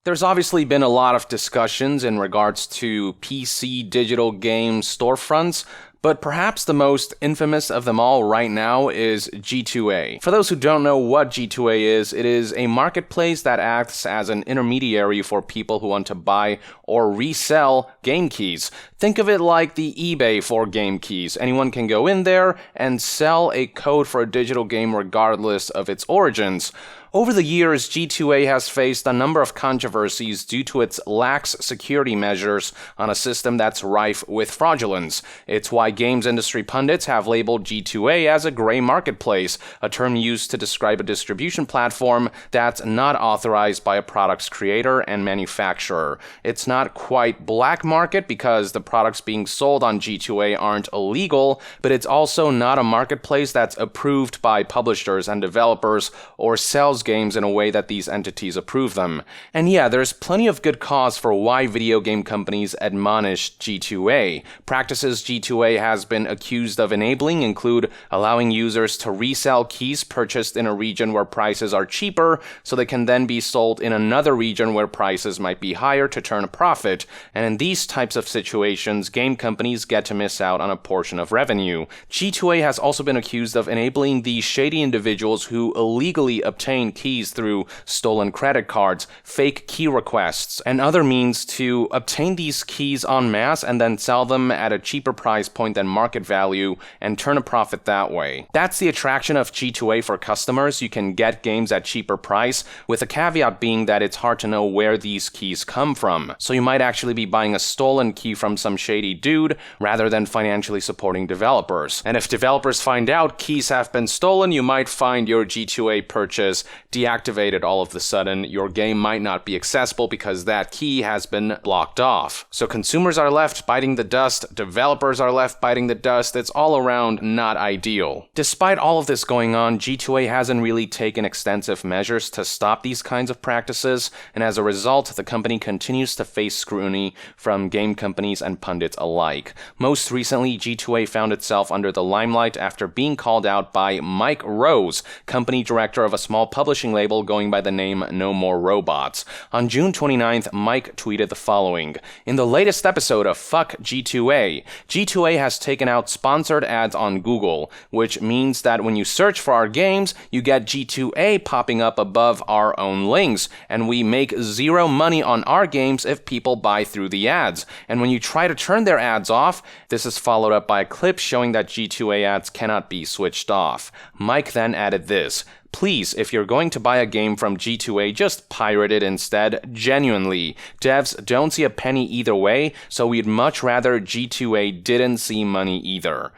There's obviously been a lot of discussions in regards to PC digital game storefronts, but perhaps the most infamous of them all right now is G2A. For those who don't know what G2A is, it is a marketplace that acts as an intermediary for people who want to buy or resell game keys. Think of it like the eBay for game keys. Anyone can go in there and sell a code for a digital game regardless of its origins. Over the years, G2A has faced a number of controversies due to its lax security measures on a system that's rife with fraudulence. It's why games industry pundits have labeled G2A as a gray marketplace, a term used to describe a distribution platform that's not authorized by a product's creator and manufacturer. It's not quite black market because the products being sold on G2A aren't illegal, but it's also not a marketplace that's approved by publishers and developers or sells games in a way that these entities approve them. And yeah, there's plenty of good cause for why video game companies admonish G2A. Practices G2A has been accused of enabling include allowing users to resell keys purchased in a region where prices are cheaper so they can then be sold in another region where prices might be higher to turn a profit. And in these types of situations, game companies get to miss out on a portion of revenue. G2A has also been accused of enabling the shady individuals who illegally obtain keys through stolen credit cards, fake key requests, and other means to obtain these keys en masse and then sell them at a cheaper price point than market value and turn a profit that way. That's the attraction of G2A for customers. You can get games at cheaper price, with a caveat being that it's hard to know where these keys come from. So you might actually be buying a stolen key from some shady dude rather than financially supporting developers. And if developers find out keys have been stolen, you might find your G2A purchase deactivated all of a sudden. Your game might not be accessible because that key has been blocked off. So consumers are left biting the dust, developers are left biting the dust. It's all around not ideal. Despite all of this going on, G2A hasn't really taken extensive measures to stop these kinds of practices, and as a result, the company continues to face scrutiny from game companies and pundits alike. Most recently, G2A found itself under the limelight after being called out by Mike Rose, company director of a small publishing label going by the name No More Robots. On June 29th, Mike tweeted the following: "In the latest episode of Fuck G2A, G2A has taken out sponsored ads on Google, which means that when you search for our games, you get G2A popping up above our own links, and we make zero money on our games if people buy through the ads. And when you try to turn their ads off," this is followed up by a clip showing that G2A ads cannot be switched off. Mike then added this: "Please, if you're going to buy a game from G2A, just pirate it instead, genuinely. Devs don't see a penny either way, so we'd much rather G2A didn't see money either."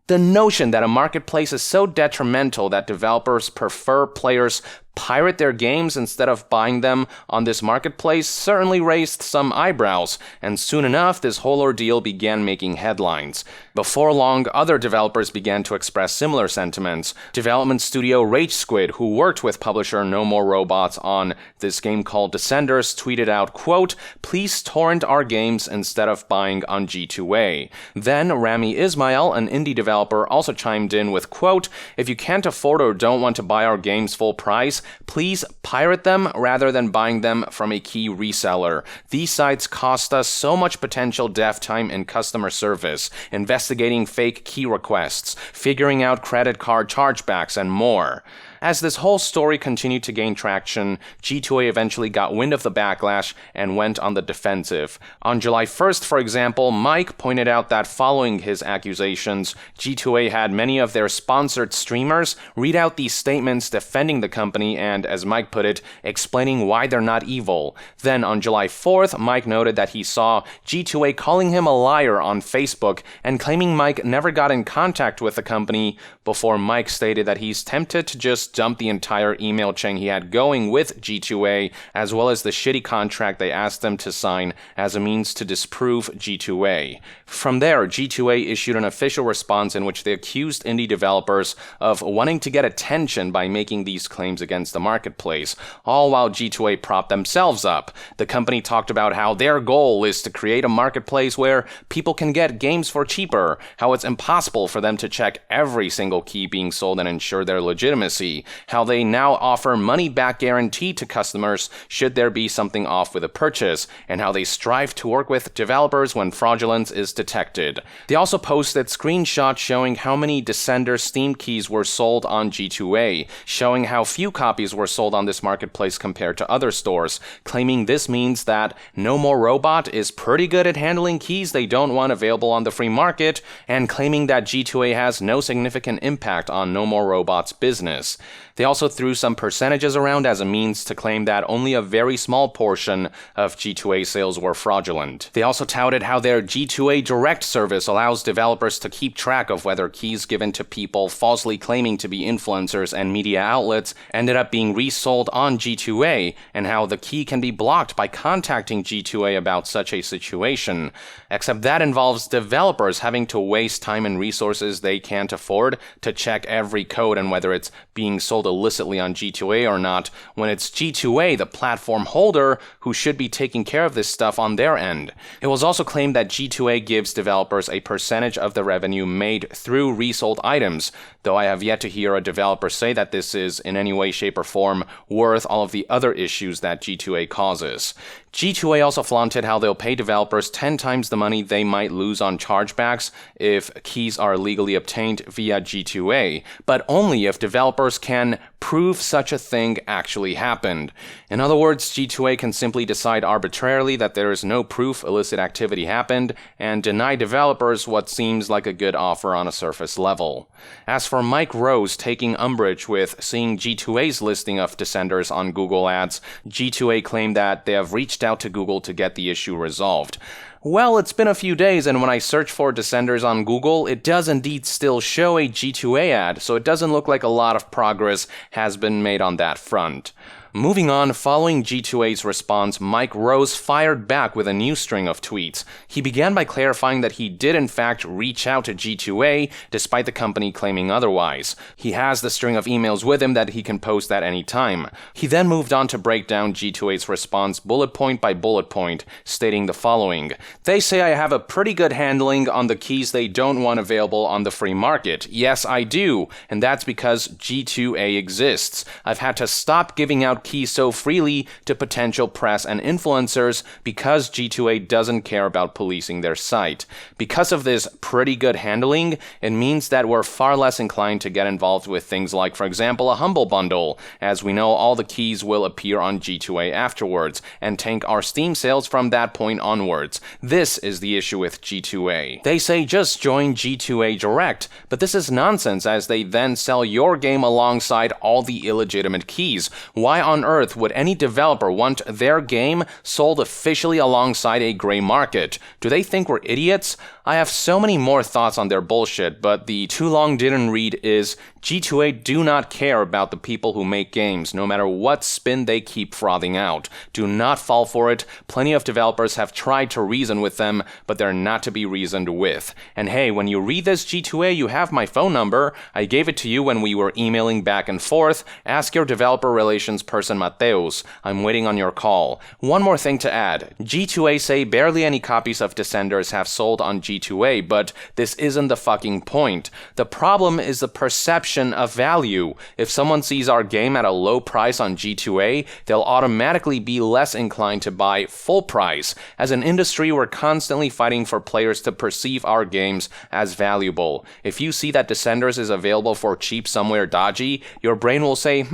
The notion that a marketplace is so detrimental that developers prefer players pirate their games instead of buying them on this marketplace certainly raised some eyebrows, and soon enough, this whole ordeal began making headlines. Before long, other developers began to express similar sentiments. Development studio Rage Squid, who worked with publisher No More Robots on this game called Descenders, tweeted out, quote, "Please torrent our games instead of buying on G2A." Then Rami Ismail, an indie developer, also chimed in with, quote, "If you can't afford or don't want to buy our games full price, please pirate them rather than buying them from a key reseller. These sites cost us so much potential dev time in customer service, investigating fake key requests, figuring out credit card chargebacks, and more." As this whole story continued to gain traction, G2A eventually got wind of the backlash and went on the defensive. On July 1st, for example, Mike pointed out that following his accusations, G2A had many of their sponsored streamers read out these statements defending the company and, as Mike put it, explaining why they're not evil. Then on July 4th, Mike noted that he saw G2A calling him a liar on Facebook and claiming Mike never got in contact with the company before Mike stated that he's tempted to just dump the entire email chain he had going with G2A, as well as the shitty contract they asked them to sign as a means to disprove G2A. From there, G2A issued an official response in which they accused indie developers of wanting to get attention by making these claims against the marketplace, all while G2A propped themselves up. The company talked about how their goal is to create a marketplace where people can get games for cheaper, how it's impossible for them to check every single key being sold and ensure their legitimacy. recently, how they now offer money-back guarantee to customers should there be something off with a purchase, and how they strive to work with developers when fraudulence is detected. They also posted screenshots showing how many Descender Steam keys were sold on G2A, showing how few copies were sold on this marketplace compared to other stores, claiming this means that No More Robot is pretty good at handling keys they don't want available on the free market, and claiming that G2A has no significant impact on No More Robot's business. They also threw some percentages around as a means to claim that only a very small portion of G2A sales were fraudulent. They also touted how their G2A Direct service allows developers to keep track of whether keys given to people falsely claiming to be influencers and media outlets ended up being resold on G2A, and how the key can be blocked by contacting G2A about such a situation. Except that involves developers having to waste time and resources they can't afford to check every code and whether it's being sold illicitly on G2A or not, when it's G2A, the platform holder, who should be taking care of this stuff on their end. It was also claimed that G2A gives developers a percentage of the revenue made through resold items, though I have yet to hear a developer say that this is in any way, shape, or form worth all of the other issues that G2A causes. G2A also flaunted how they'll pay developers 10 times the money they might lose on chargebacks if keys are legally obtained via G2A, but only if developers can prove such a thing actually happened. In other words, G2A can simply decide arbitrarily that there is no proof illicit activity happened and deny developers what seems like a good offer on a surface level. As for Mike Rose taking umbrage with seeing G2A's listing of Descenders on Google Ads, G2A claimed that they have reached out to Google to get the issue resolved. Well, it's been a few days, and when I search for Descenders on Google, it does indeed still show a G2A ad, so it doesn't look like a lot of progress has been made on that front. Moving on, following G2A's response, Mike Rose fired back with a new string of tweets. He began by clarifying that he did in fact reach out to G2A, despite the company claiming otherwise. He has the string of emails with him that he can post at any time. He then moved on to break down G2A's response bullet point by bullet point, stating the following. They say I have a pretty good handling on the keys they don't want available on the free market. Yes, I do, and that's because G2A exists. I've had to stop giving out keys so freely to potential press and influencers because G2A doesn't care about policing their site. Because of this pretty good handling, it means that we're far less inclined to get involved with things like, for example, a Humble Bundle, as we know all the keys will appear on G2A afterwards, and tank our Steam sales from that point onwards. This is the issue with G2A. They say just join G2A Direct, but this is nonsense as they then sell your game alongside all the illegitimate keys. Why on earth would any developer want their game sold officially alongside a gray market? Do they think we're idiots? I have so many more thoughts on their bullshit, but the too long didn't read is G2A do not care about the people who make games, no matter what spin they keep frothing out. Do not fall for it. Plenty of developers have tried to reason with them, but they're not to be reasoned with. And hey, when you read this, G2A, you have my phone number. I gave it to you when we were emailing back and forth. Ask your developer relations person Mateus. I'm waiting on your call. One more thing to add. G2A say barely any copies of Descenders have sold on G2A, but this isn't the fucking point. The problem is the perception of value. If someone sees our game at a low price on G2A, they'll automatically be less inclined to buy full price. As an industry, we're constantly fighting for players to perceive our games as valuable. If you see that Descenders is available for cheap somewhere dodgy, your brain will say,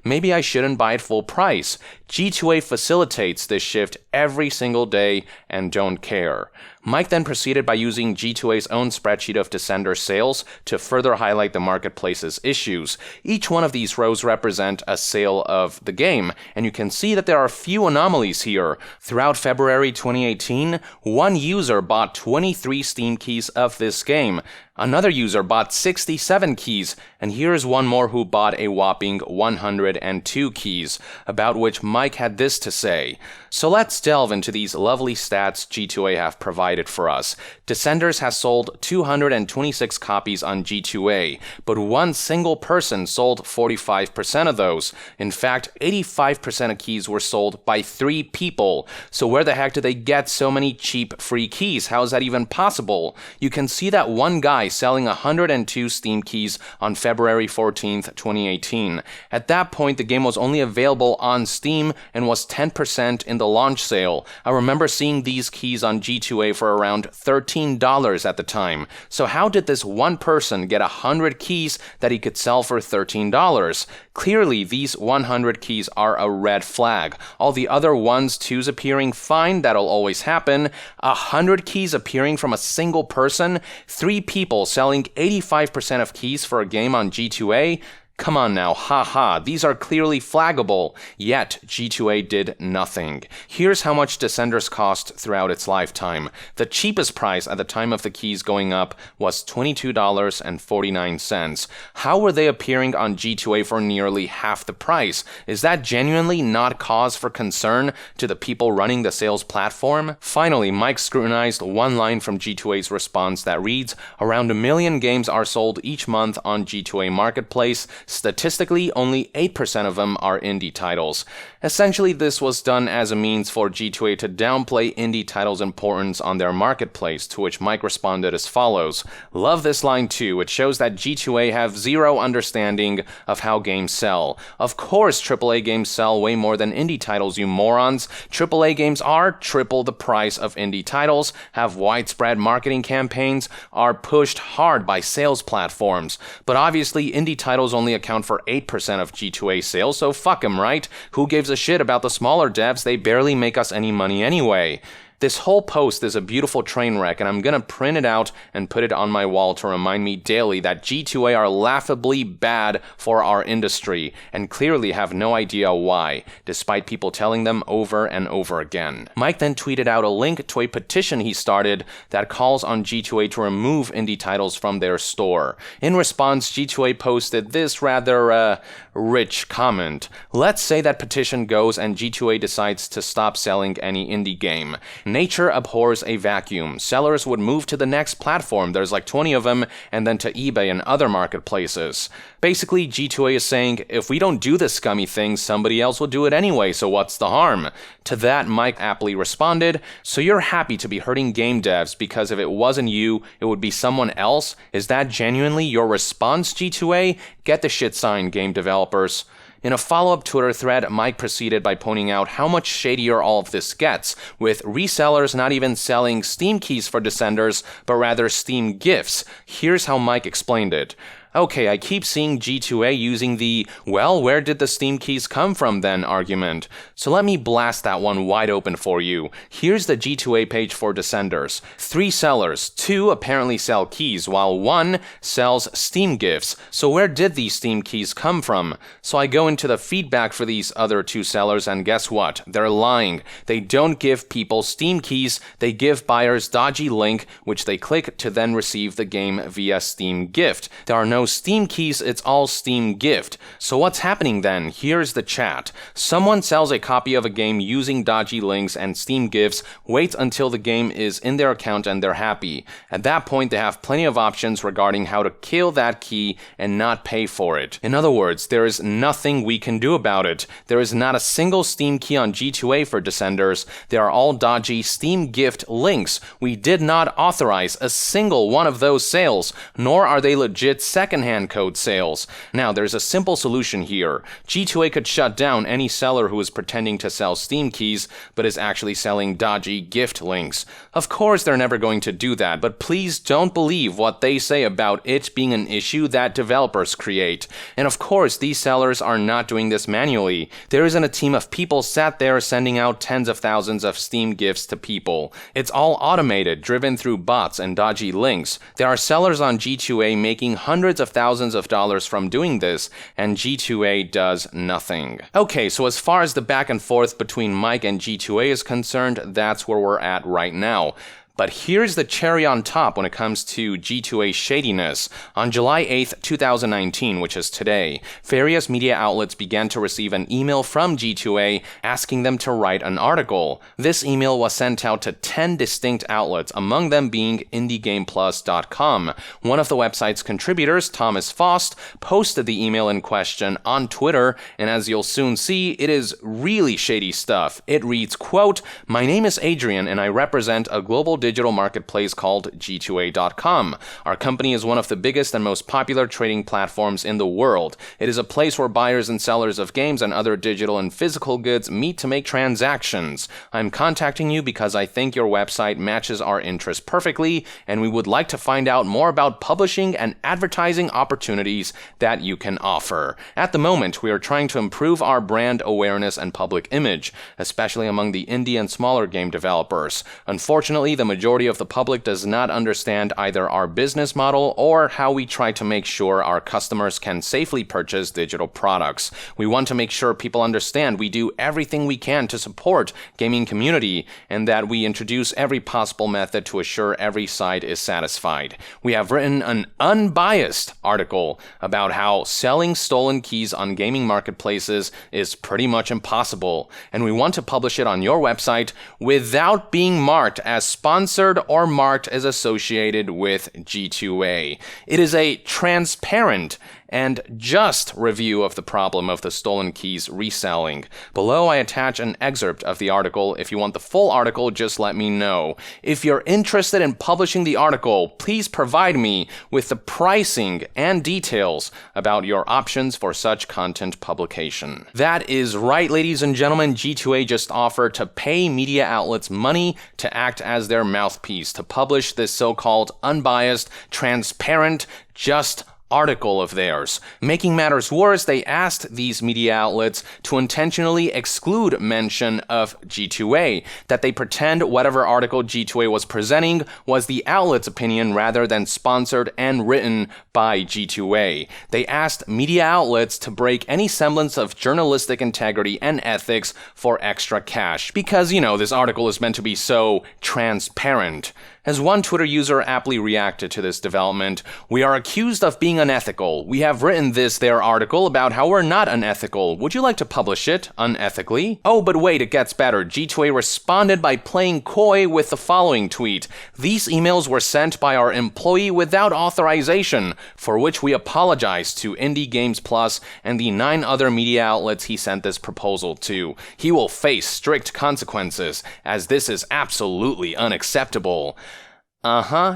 maybe I shouldn't buy it full price. G2A facilitates this shift every single day and don't care. Mike then proceeded by using G2A's own spreadsheet of Descender sales to further highlight the marketplace's issues. Each one of these rows represent a sale of the game, and you can see that there are a few anomalies here. Throughout February 2018, one user bought 23 Steam keys of this game. Another user bought 67 keys, and here's one more who bought a whopping 102 keys, about which Mike Mike had this to say. So let's delve into these lovely stats G2A have provided for us. Descenders has sold 226 copies on G2A, but one single person sold 45% of those. In fact, 85% of keys were sold by 3 people. So where the heck do they get so many cheap free keys? How is that even possible? You can see that one guy selling 102 Steam keys on February 14th, 2018. At that point, the game was only available on Steam and was 10% in the launch sale. I remember seeing these keys on G2A for around $13 at the time. So how did this one person get 100 keys that he could sell for $13? Clearly, these 100 keys are a red flag. All the other 1s, 2s appearing fine, that'll always happen. 100 keys appearing from a single person? 3 people selling 85% of keys for a game on G2A? Come on now, haha, these are clearly flaggable, yet G2A did nothing. Here's how much Descenders cost throughout its lifetime. The cheapest price at the time of the keys going up was $22.49. How were they appearing on G2A for nearly half the price? Is that genuinely not cause for concern to the people running the sales platform? Finally, Mike scrutinized one line from G2A's response that reads, "Around 1 million games are sold each month on G2A Marketplace. Statistically, only 8% of them are indie titles." Essentially, this was done as a means for G2A to downplay indie titles' importance on their marketplace, to which Mike responded as follows. Love this line too. It shows that G2A have zero understanding of how games sell. Of course, AAA games sell way more than indie titles, you morons. AAA games are triple the price of indie titles, have widespread marketing campaigns, are pushed hard by sales platforms. But obviously, indie titles only account for 8% of G2A sales, so fuck 'em, right? Who gives a shit about the smaller devs? They barely make us any money anyway. This whole post is a beautiful train wreck, and I'm gonna print it out and put it on my wall to remind me daily that G2A are laughably bad for our industry, and clearly have no idea why, despite people telling them over and over again. Mike then tweeted out a link to a petition he started that calls on G2A to remove indie titles from their store. In response, G2A posted this rather, rich comment. Let's say that petition goes and G2A decides to stop selling any indie game. Nature abhors a vacuum. Sellers would move to the next platform, there's like 20 of them, and then to eBay and other marketplaces. Basically, G2A is saying, if we don't do this scummy thing, somebody else will do it anyway, so what's the harm? To that, Mike aptly responded, so you're happy to be hurting game devs because if it wasn't you, it would be someone else? Is that genuinely your response, G2A? Get the shit signed, game developers. In a follow-up Twitter thread, Mike proceeded by pointing out how much shadier all of this gets, with resellers not even selling Steam keys for Descenders, but rather Steam gifts. Here's how Mike explained it. Okay, I keep seeing G2A using the, well, where did the Steam keys come from then argument. So let me blast that one wide open for you. Here's the G2A page for Descenders. 3 sellers, 2 apparently sell keys, while 1 sells Steam gifts. So where did these Steam keys come from? So I go into the feedback for these other 2 sellers, and guess what? They're lying. They don't give people Steam keys, they give buyers dodgy link, which they click to then receive the game via Steam gift. There are no Steam keys, it's all Steam gift. So what's happening then? Here's the chat. Someone sells a copy of a game using dodgy links and Steam gifts, waits until the game is in their account and they're happy. At that point, they have plenty of options regarding how to kill that key and not pay for it. In other words, there is nothing we can do about it. There is not a single Steam key on G2A for Descenders. They are all dodgy Steam gift links. We did not authorize a single one of those sales, nor are they legit secondhand code sales. Now, there's a simple solution here. G2A could shut down any seller who is pretending to sell Steam keys, but is actually selling dodgy gift links. Of course, they're never going to do that, but please don't believe what they say about it being an issue that developers create. And of course, these sellers are not doing this manually. There isn't a team of people sat there sending out tens of thousands of Steam gifts to people. It's all automated, driven through bots and dodgy links. There are sellers on G2A making hundreds of thousands of dollars from doing this, and G2A does nothing. Okay, so as far as the back and forth between Mike and G2A is concerned, that's where we're at right now. But here's the cherry on top when it comes to G2A shadiness. On July 8th, 2019, which is today, various media outlets began to receive an email from G2A asking them to write an article. This email was sent out to 10 distinct outlets, among them being IndieGamePlus.com. One of the website's contributors, Thomas Faust, posted the email in question on Twitter, and as you'll soon see, it is really shady stuff. It reads, quote, "My name is Adrian and I represent a global digital marketplace called G2A.com. Our company is one of the biggest and most popular trading platforms in the world. It is a place where buyers and sellers of games and other digital and physical goods meet to make transactions. I'm contacting you because I think your website matches our interests perfectly, and we would like to find out more about publishing and advertising opportunities that you can offer. At the moment, we are trying to improve our brand awareness and public image, especially among the indie and smaller game developers. Unfortunately, the majority of the public does not understand either our business model or how we try to make sure our customers can safely purchase digital products. We want to make sure people understand we do everything we can to support gaming community and that we introduce every possible method to assure every side is satisfied. We have written an unbiased article about how selling stolen keys on gaming marketplaces is pretty much impossible, and we want to publish it on your website without being marked as sponsored or marked as associated with G2A. It is a transparent and just review of the problem of the stolen keys reselling. Below, I attach an excerpt of the article. If you want the full article, just let me know. If you're interested in publishing the article, please provide me with the pricing and details about your options for such content publication." That is right, ladies and gentlemen. G2A just offered to pay media outlets money to act as their mouthpiece, to publish this so-called unbiased, transparent, just article of theirs. Making matters worse, they asked these media outlets to intentionally exclude mention of G2A, that they pretend whatever article G2A was presenting was the outlet's opinion rather than sponsored and written by G2A. They asked media outlets to break any semblance of journalistic integrity and ethics for extra cash, because, this article is meant to be so transparent. As one Twitter user aptly reacted to this development, "We are accused of being unethical. We have written their article about how we're not unethical. Would you like to publish it unethically?" Oh, but wait, it gets better. G2A responded by playing coy with the following tweet: "These emails were sent by our employee without authorization, for which we apologize to Indie Games Plus and the 9 other media outlets he sent this proposal to. He will face strict consequences, as this is absolutely unacceptable."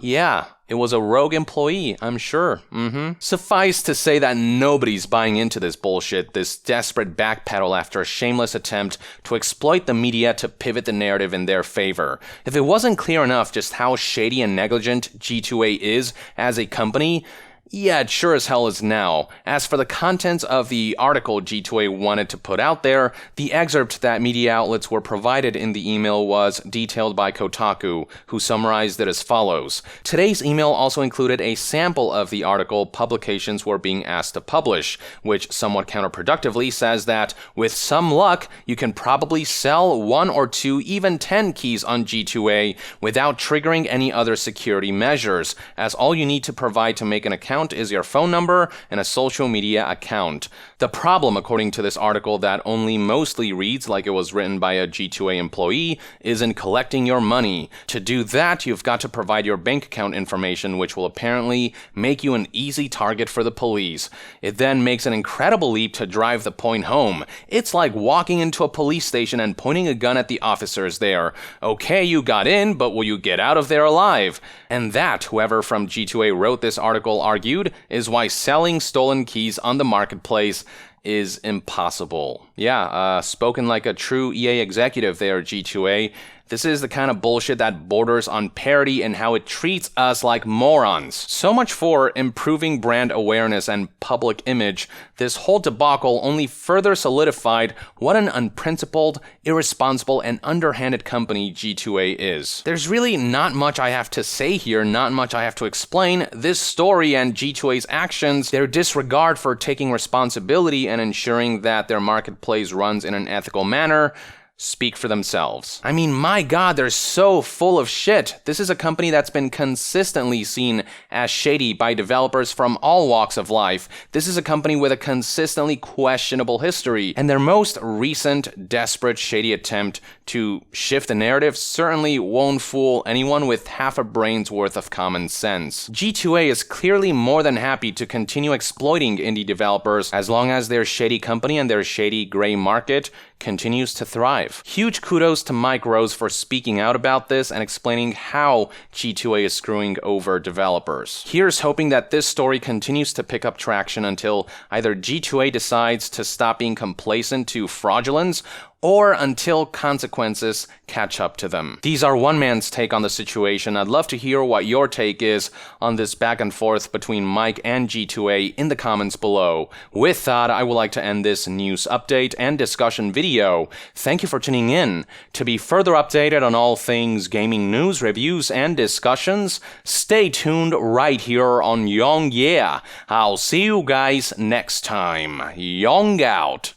Yeah. It was a rogue employee, I'm sure. Suffice to say that nobody's buying into this bullshit, this desperate backpedal after a shameless attempt to exploit the media to pivot the narrative in their favor. If it wasn't clear enough just how shady and negligent G2A is as a company, yeah, it sure as hell is now. As for the contents of the article G2A wanted to put out there, the excerpt that media outlets were provided in the email was detailed by Kotaku, who summarized it as follows. Today's email also included a sample of the article publications were being asked to publish, which somewhat counterproductively says that, with some luck, you can probably sell 1 or 2, even 10 keys on G2A without triggering any other security measures, as all you need to provide to make an account is your phone number and a social media account. The problem, according to this article that only mostly reads like it was written by a G2A employee, is in collecting your money. To do that, you've got to provide your bank account information, which will apparently make you an easy target for the police. It then makes an incredible leap to drive the point home. It's like walking into a police station and pointing a gun at the officers there. Okay, you got in, but will you get out of there alive? And that, whoever from G2A wrote this article argued, is why selling stolen keys on the marketplace is impossible. Yeah, spoken like a true EA executive there, G2A. This is the kind of bullshit that borders on parody in how it treats us like morons. So much for improving brand awareness and public image. This whole debacle only further solidified what an unprincipled, irresponsible, and underhanded company G2A is. There's really not much I have to say here, not much I have to explain. This story and G2A's actions, their disregard for taking responsibility and ensuring that their marketplace runs in an ethical manner, speak for themselves. I mean, my god, they're so full of shit. This is a company that's been consistently seen as shady by developers from all walks of life. This is a company with a consistently questionable history, and their most recent, desperate, shady attempt to shift the narrative certainly won't fool anyone with half a brain's worth of common sense. G2A is clearly more than happy to continue exploiting indie developers as long as their shady company and their shady gray market continues to thrive. Huge kudos to Mike Rose for speaking out about this and explaining how G2A is screwing over developers. Here's hoping that this story continues to pick up traction until either G2A decides to stop being complacent to fraudulence or until consequences catch up to them. These are one man's take on the situation. I'd love to hear what your take is on this back and forth between Mike and G2A in the comments below. With that, I would like to end this news update and discussion video. Thank you for tuning in. To be further updated on all things gaming news, reviews, and discussions, stay tuned right here on Yong Yeah. I'll see you guys next time. Yong out.